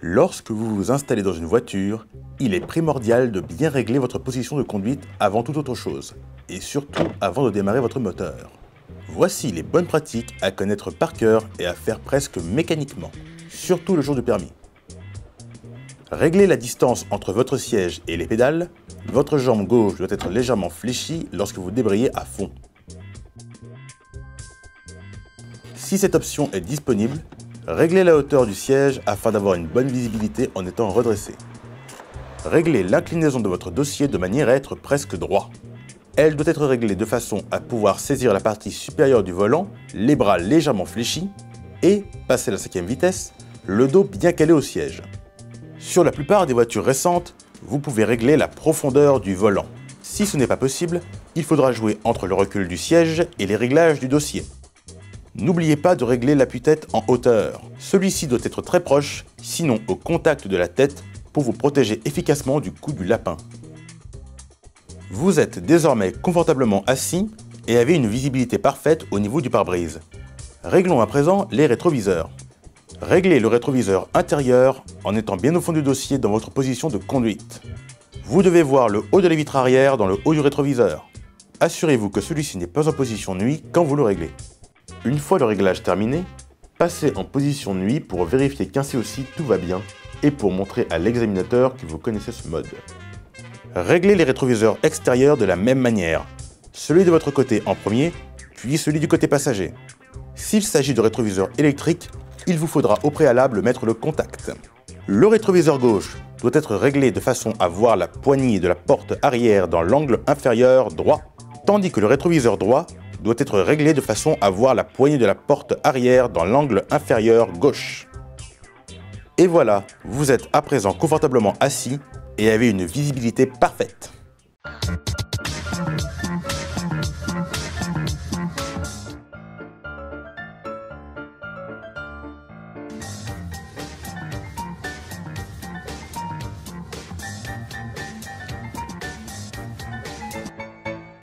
Lorsque vous vous installez dans une voiture, il est primordial de bien régler votre position de conduite avant toute autre chose, et surtout avant de démarrer votre moteur. Voici les bonnes pratiques à connaître par cœur et à faire presque mécaniquement, surtout le jour du permis. Réglez la distance entre votre siège et les pédales. Votre jambe gauche doit être légèrement fléchie lorsque vous débrayez à fond. Si cette option est disponible, réglez la hauteur du siège afin d'avoir une bonne visibilité en étant redressé. Réglez l'inclinaison de votre dossier de manière à être presque droit. Elle doit être réglée de façon à pouvoir saisir la partie supérieure du volant, les bras légèrement fléchis et, passé la 5e vitesse, le dos bien calé au siège. Sur la plupart des voitures récentes, vous pouvez régler la profondeur du volant. Si ce n'est pas possible, il faudra jouer entre le recul du siège et les réglages du dossier. N'oubliez pas de régler l'appui-tête en hauteur. Celui-ci doit être très proche, sinon au contact de la tête, pour vous protéger efficacement du coup du lapin. Vous êtes désormais confortablement assis et avez une visibilité parfaite au niveau du pare-brise. Réglons à présent les rétroviseurs. Réglez le rétroviseur intérieur en étant bien au fond du dossier dans votre position de conduite. Vous devez voir le haut de la vitre arrière dans le haut du rétroviseur. Assurez-vous que celui-ci n'est pas en position nuit quand vous le réglez. Une fois le réglage terminé, passez en position nuit pour vérifier qu'ainsi aussi tout va bien et pour montrer à l'examinateur que vous connaissez ce mode. Réglez les rétroviseurs extérieurs de la même manière, celui de votre côté en premier, puis celui du côté passager. S'il s'agit de rétroviseurs électriques, il vous faudra au préalable mettre le contact. Le rétroviseur gauche doit être réglé de façon à voir la poignée de la porte arrière dans l'angle inférieur droit, tandis que le rétroviseur droit doit être réglé de façon à voir la poignée de la porte arrière dans l'angle inférieur gauche. Et voilà, vous êtes à présent confortablement assis et avez une visibilité parfaite.